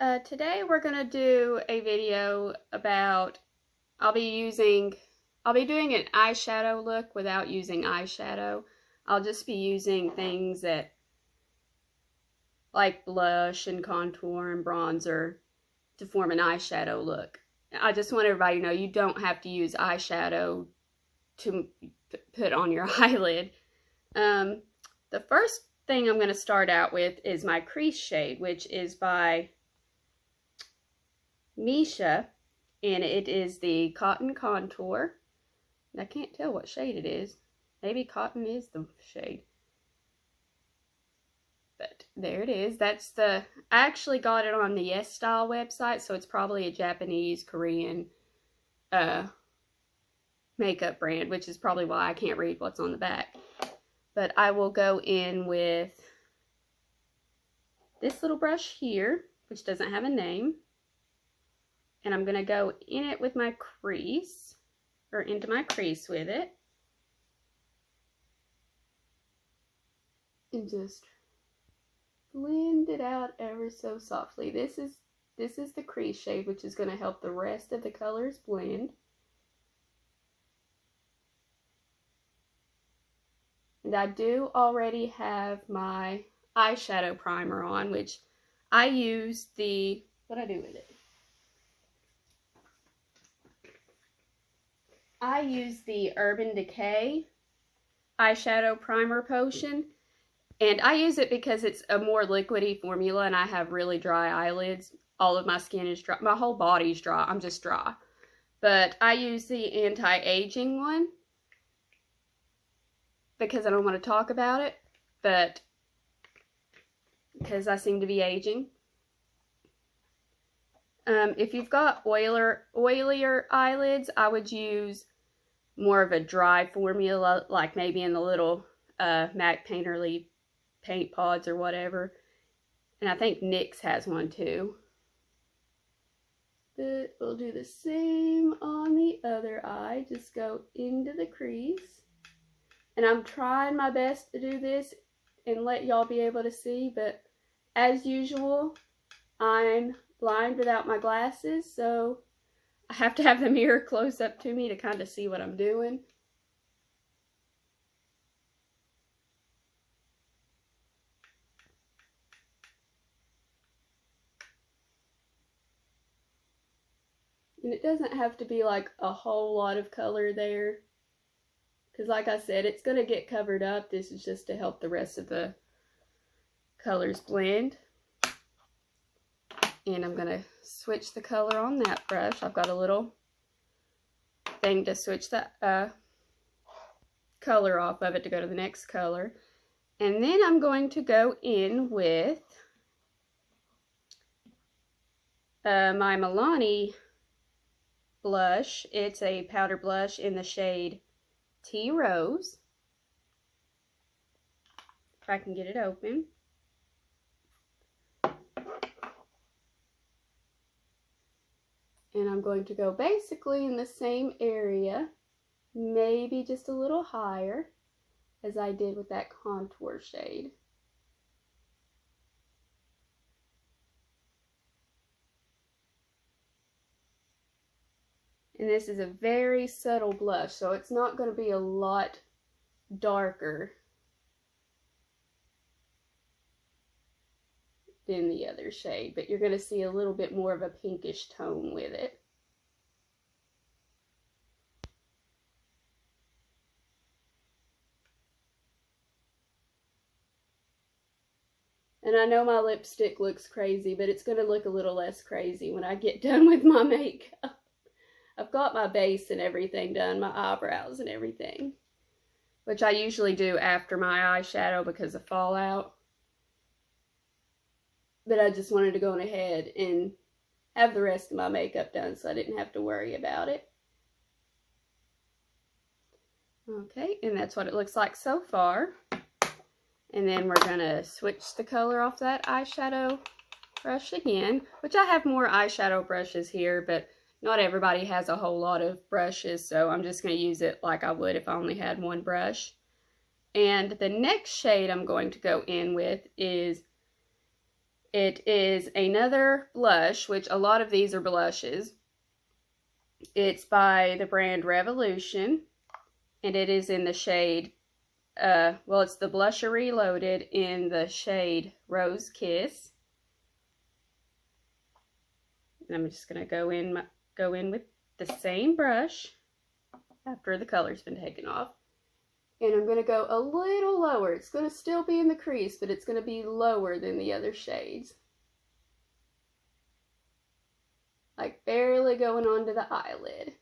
Today we're going to do a video about, I'll be doing an eyeshadow look without using eyeshadow. I'll just be using things that, like blush and contour and bronzer to form an eyeshadow look. I just want everybody to know you don't have to use eyeshadow to put on your eyelid. The first thing I'm going to start out with is my crease shade, which is by Misha, and it is the Cotton Contour. I can't tell what shade it is. Maybe cotton is the shade. But there it is. I actually got it on the Yes Style website, so it's probably a Japanese, Korean makeup brand, which is probably why I can't read what's on the back. But I will go in with this little brush here, which doesn't have a name. And I'm going to go in it with my crease, or into my crease with it. And just blend it out ever so softly. This is the crease shade, which is going to help the rest of the colors blend. And I do already have my eyeshadow primer on, which I use what do I do with it? I use the Urban Decay eyeshadow primer potion, and I use it because it's a more liquidy formula and I have really dry eyelids. All of my skin is dry. My whole body's dry. I'm just dry. But I use the anti-aging one because I don't want to talk about it, but because I seem to be aging. If you've got oilier eyelids, I would use more of a dry formula, like maybe in the little MAC Painterly paint pods or whatever. And I think NYX has one too. But we'll do the same on the other eye. Just go into the crease. And I'm trying my best to do this and let y'all be able to see, but as usual, I'm blind without my glasses, so I have to have the mirror close up to me to kind of see what I'm doing. And it doesn't have to be like a whole lot of color there, because like I said, it's going to get covered up. This is just to help the rest of the colors blend. And I'm going to switch the color on that brush. I've got a little thing to switch the color off of it to go to the next color. And then I'm going to go in with my Milani blush. It's a powder blush in the shade Tea Rose. If I can get it open. And I'm going to go basically in the same area, maybe just a little higher, as I did with that contour shade. And this is a very subtle blush, so it's not going to be a lot darker than the other shade, but you're going to see a little bit more of a pinkish tone with it. And I know my lipstick looks crazy, but it's going to look a little less crazy when I get done with my makeup. I've got my base and everything done, my eyebrows and everything, which I usually do after my eyeshadow because of fallout. But I just wanted to go on ahead and have the rest of my makeup done so I didn't have to worry about it. Okay, and that's what it looks like so far. And then we're going to switch the color off that eyeshadow brush again, which I have more eyeshadow brushes here, but not everybody has a whole lot of brushes, so I'm just going to use it like I would if I only had one brush. And the next shade I'm going to go in with is It is another blush, which a lot of these are blushes. It's by the brand Revolution, and it is in the shade, well, it's the Blusher Reloaded in the shade Rose Kiss. And I'm just going to go in with the same brush after the color's been taken off. And I'm going to go a little lower. It's going to still be in the crease, but it's going to be lower than the other shades. Like barely going onto the eyelid.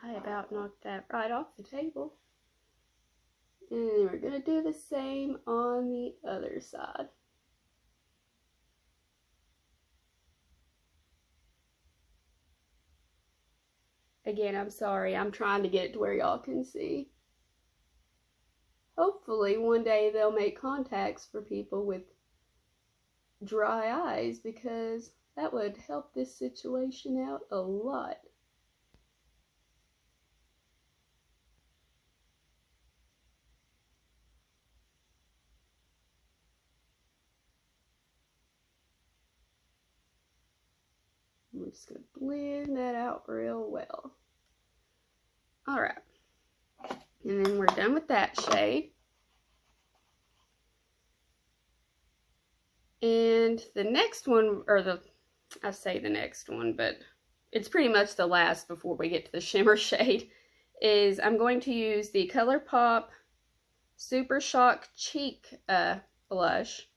I about knocked that right off the table. And then we're going to do the same on the other side. Again, I'm sorry. I'm trying to get it to where y'all can see. Hopefully one day they'll make contacts for people with dry eyes, because that would help this situation out a lot. I'm just going to blend that out real well. Alright. And then we're done with that shade. And the next one, or I say the next one, but it's pretty much the last before we get to the shimmer shade, is I'm going to use the ColourPop Super Shock Cheek blush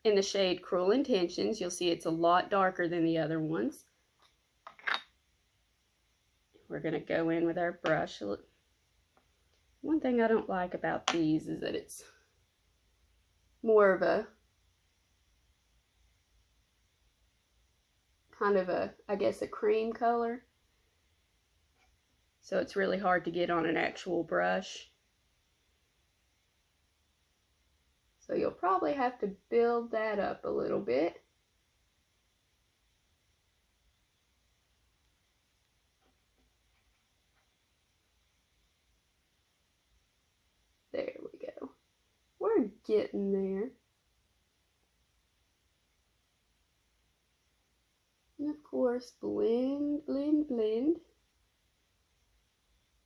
in the shade Cruel Intentions. You'll see it's a lot darker than the other ones. We're going to go in with our brush. One thing I don't like about these is that it's more of a kind of a, I guess, a cream color. So it's really hard to get on an actual brush. So you'll probably have to build that up a little bit. There we go. We're getting there. And of course, blend, blend, blend.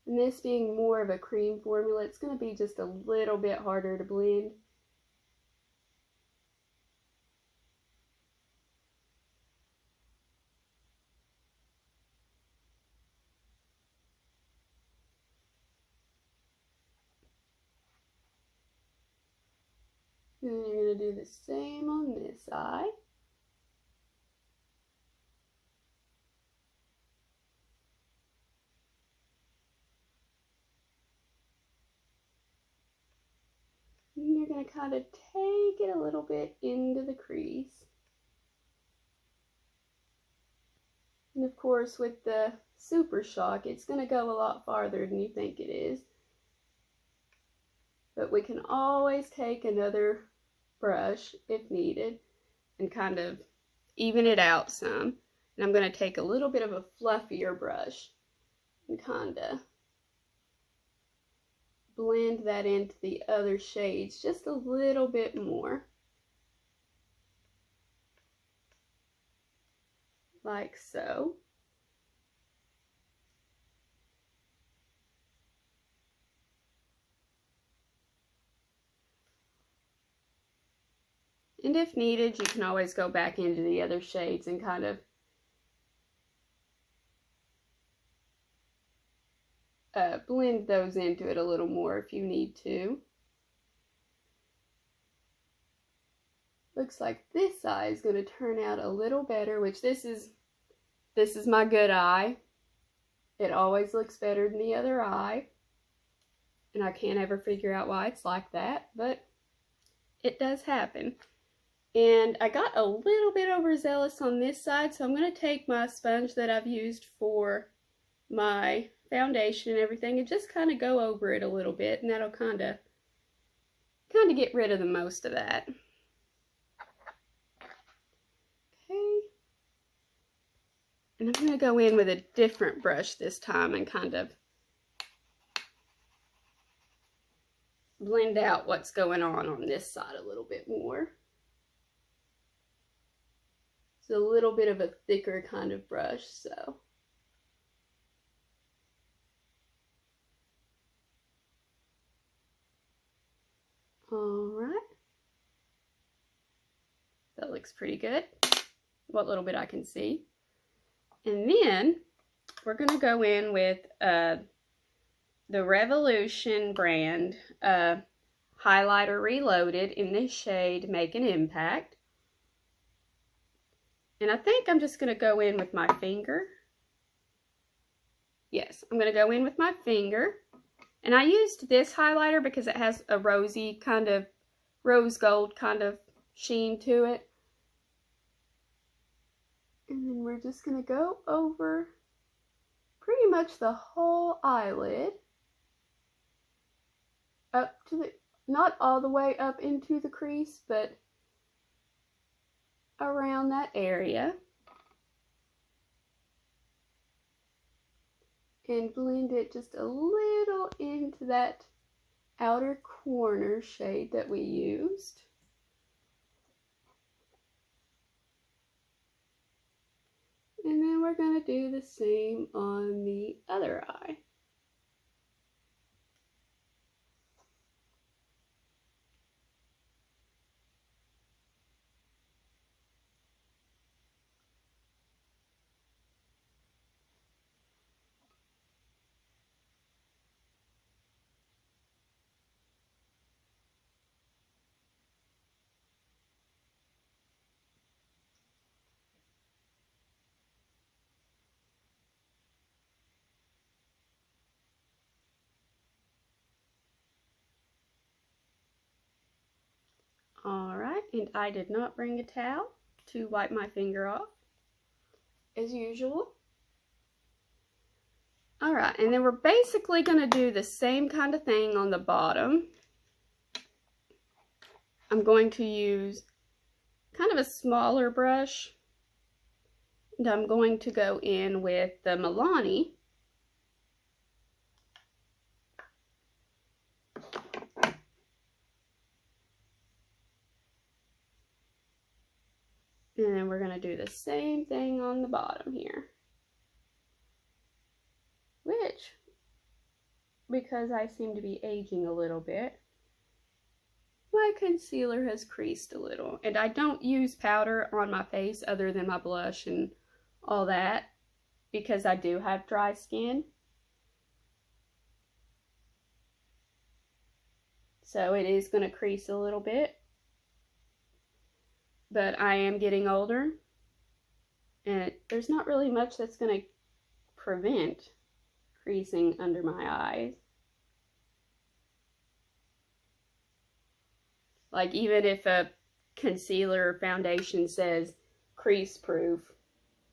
And this being more of a cream formula, it's going to be just a little bit harder to blend. And then you're going to do the same on this eye. And you're going to kind of take it a little bit into the crease. And of course, with the Super Shock, it's going to go a lot farther than you think it is. But we can always take another brush if needed and kind of even it out some. And I'm going to take a little bit of a fluffier brush and kind of blend that into the other shades just a little bit more. Like so. And if needed, you can always go back into the other shades and kind of blend those into it a little more if you need to. Looks like this eye is going to turn out a little better, which this is my good eye. It always looks better than the other eye. And I can't ever figure out why it's like that, but it does happen. And I got a little bit overzealous on this side, so I'm going to take my sponge that I've used for my foundation and everything and just kind of go over it a little bit, and that'll kind of get rid of the most of that. Okay. And I'm going to go in with a different brush this time and kind of blend out what's going on this side a little bit more. It's a little bit of a thicker kind of brush, so. All right. That looks pretty good. What little bit I can see. And then we're going to go in with the Revolution brand highlighter Reloaded in this shade Make an Impact. And I think I'm just going to go in with my finger. Yes, I'm going to go in with my finger. And I used this highlighter because it has a rosy kind of, rose gold kind of sheen to it. And then we're just going to go over pretty much the whole eyelid. Up to the, not all the way up into the crease, but around that area. And blend it just a little into that outer corner shade that we used. And then we're going to do the same on the other eye. Alright, and I did not bring a towel to wipe my finger off, as usual. Alright, and then we're basically going to do the same kind of thing on the bottom. I'm going to use kind of a smaller brush, and I'm going to go in with the Milani. And then we're going to do the same thing on the bottom here. Which, because I seem to be aging a little bit, my concealer has creased a little. And I don't use powder on my face other than my blush and all that, because I do have dry skin. So it is going to crease a little bit. But I am getting older, and there's not really much that's going to prevent creasing under my eyes. Like, even if a concealer or foundation says crease proof,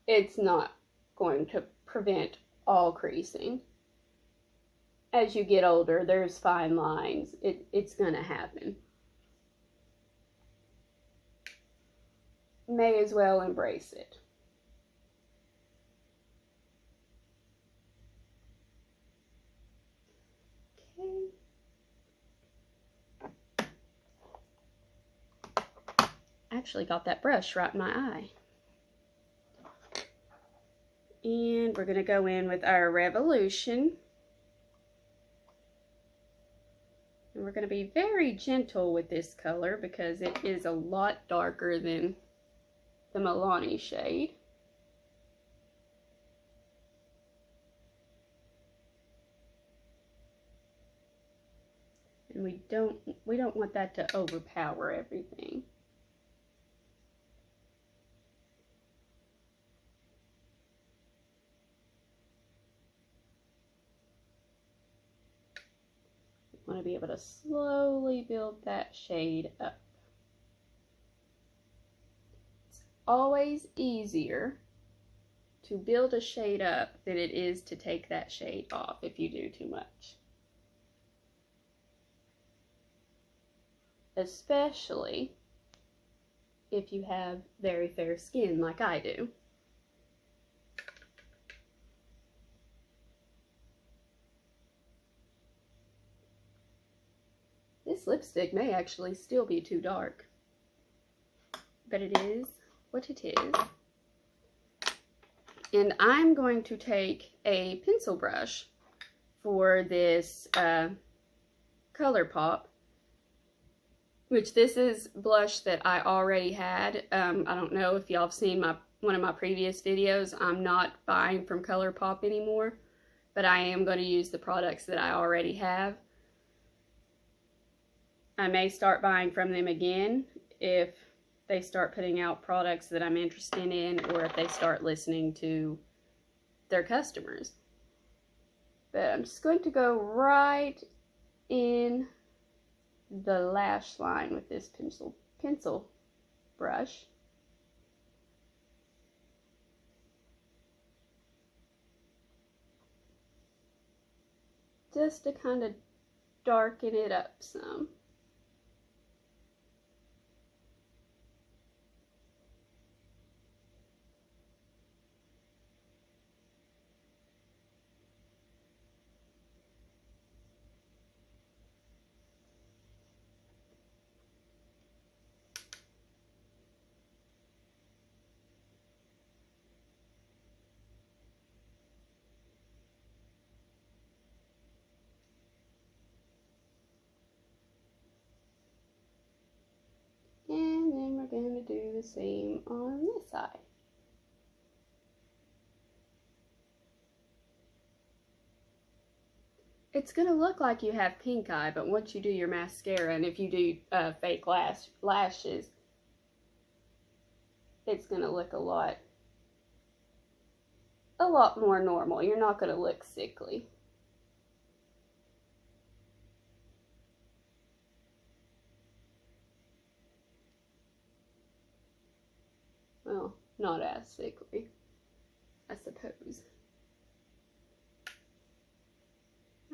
it's not going to prevent all creasing. As you get older, there's fine lines. It's going to happen. May as well embrace it. Okay. Actually got that brush right in my eye. And we're going to go in with our Revolution. And we're going to be very gentle with this color because it is a lot darker than the Milani shade. And we don't want that to overpower everything. want to be able to slowly build that shade up. It's always easier to build a shade up than it is to take that shade off if you do too much. Especially if you have very fair skin like I do. This lipstick may actually still be too dark, but it is what it is. And I'm going to take a pencil brush for this Color Pop, which this is blush that I already had. I don't know if y'all have seen one of my previous videos. I'm not buying from Color Pop anymore, but I am going to use the products that I already have. I may start buying from them again if they start putting out products that I'm interested in, or if they start listening to their customers. But I'm just going to go right in the lash line with this pencil brush. Just to kind of darken it up some. And then we're going to do the same on this side. It's going to look like you have pink eye, but once you do your mascara, and if you do fake lashes, it's going to look a lot more normal. You're not going to look sickly. Well, not as sickly, I suppose.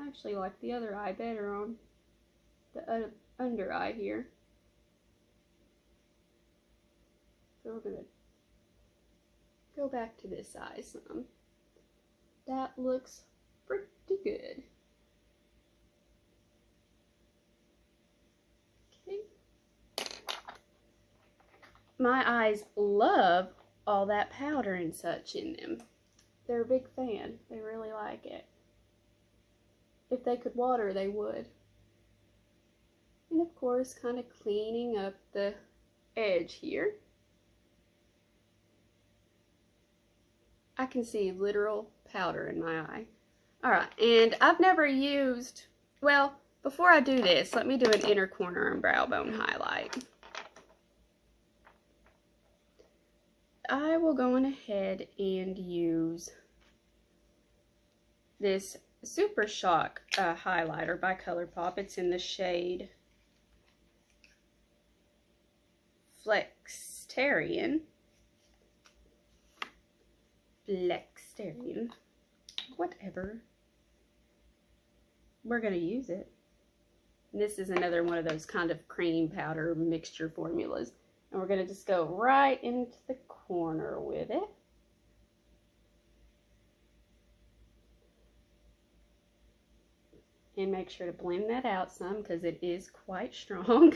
I actually like the other eye better on the under eye here. So we're going to go back to this eye some. That looks pretty good. Okay. My eyes love all that powder and such in them. They're a big fan. They really like it. If they could water, they would. And of course, kind of cleaning up the edge here. I can see literal powder in my eye. Alright, and I've never used, well, before I do this, let me do an inner corner and brow bone highlight. I will go on ahead and use this Super Shock highlighter by ColourPop. It's in the shade Flexterian. Whatever. We're going to use it. And this is another one of those kind of cream powder mixture formulas. And we're going to just go right into the corner with it. And make sure to blend that out some because it is quite strong.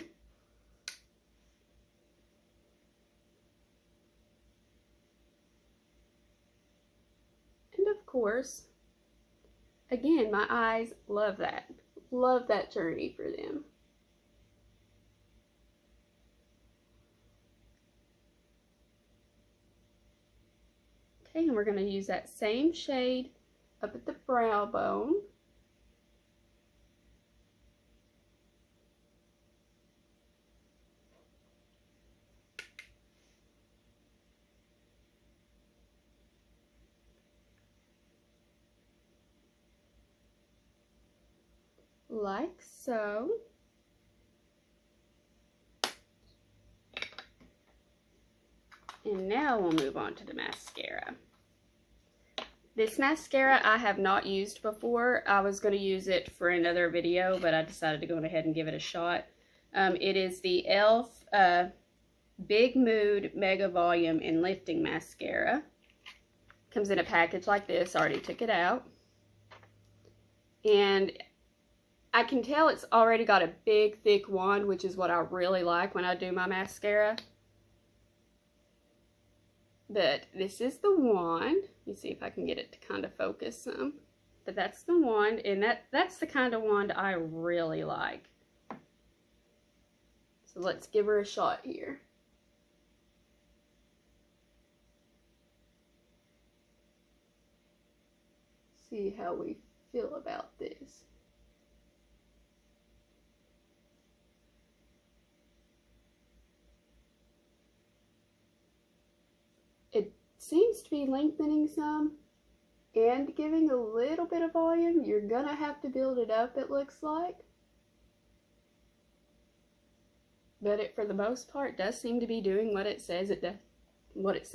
And of course, again, my eyes love that. Love that journey for them. Okay, and we're going to use that same shade up at the brow bone. like so. And now we'll move on to the mascara. This mascara I have not used before. I was going to use it for another video, but I decided to go ahead and give it a shot. It is the e.l.f. Big Mood Mega Volume and Lifting Mascara. Comes in a package like this. I already took it out. And I can tell it's already got a big, thick wand, which is what I really like when I do my mascara. But this is the wand. Let me see if I can get it to kind of focus some. But that's the wand, and that's the kind of wand I really like. So let's give her a shot here. See how we feel about this. It seems to be lengthening some and giving a little bit of volume. You're gonna have to build it up, it looks like. But it, for the most part, does seem to be doing what it says it does. What it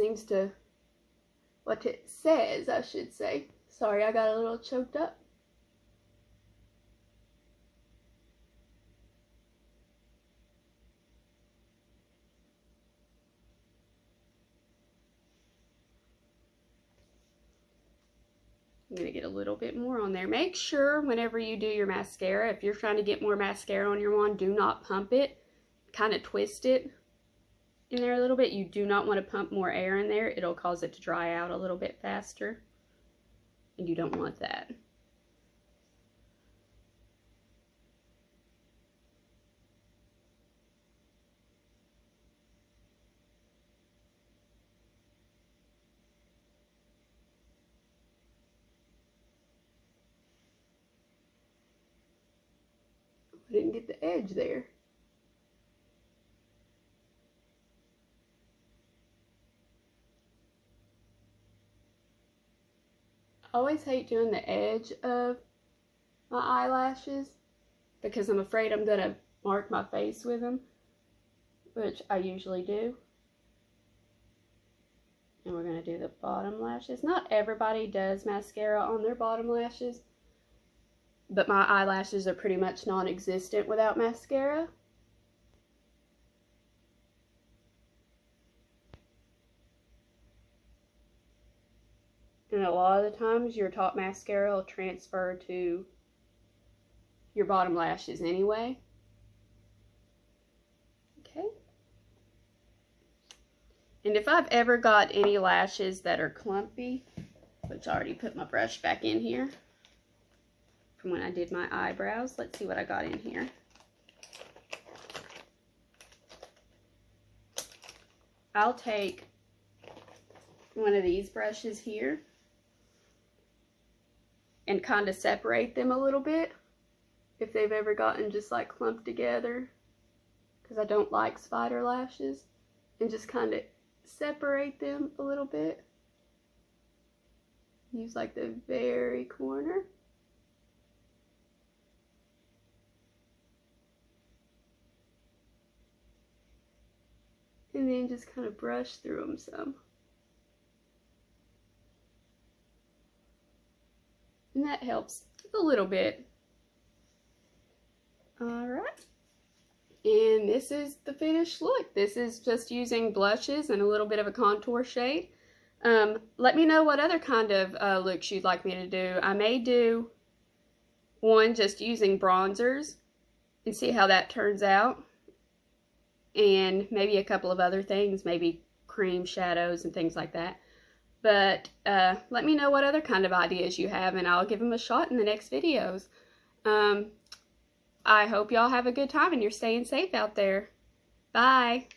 says, I should say. Sorry, I got a little choked up. I'm going to get a little bit more on there. Make sure whenever you do your mascara, if you're trying to get more mascara on your wand, do not pump it. Kind of twist it in there a little bit. You do not want to pump more air in there. It'll cause it to dry out a little bit faster. And you don't want that. I didn't get the edge there. I always hate doing the edge of my eyelashes because I'm afraid I'm going to mark my face with them, which I usually do. And we're going to do the bottom lashes. Not everybody does mascara on their bottom lashes, but my eyelashes are pretty much non-existent without mascara. And a lot of the times your top mascara will transfer to your bottom lashes anyway. Okay. And if I've ever got any lashes that are clumpy, which I already put my brush back in here from when I did my eyebrows. Let's see what I got in here. I'll take one of these brushes here and kind of separate them a little bit if they've ever gotten just like clumped together, because I don't like spider lashes, and just kind of separate them a little bit. Use like the very corner. And then just kind of brush through them some. And that helps a little bit. Alright. And this is the finished look. This is just using blushes and a little bit of a contour shade. Let me know what other kind of looks you'd like me to do. I may do one just using bronzers and see how that turns out. And maybe a couple of other things, maybe cream shadows and things like that. But let me know what other kind of ideas you have, and I'll give them a shot in the next videos. I hope y'all have a good time and you're staying safe out there. Bye.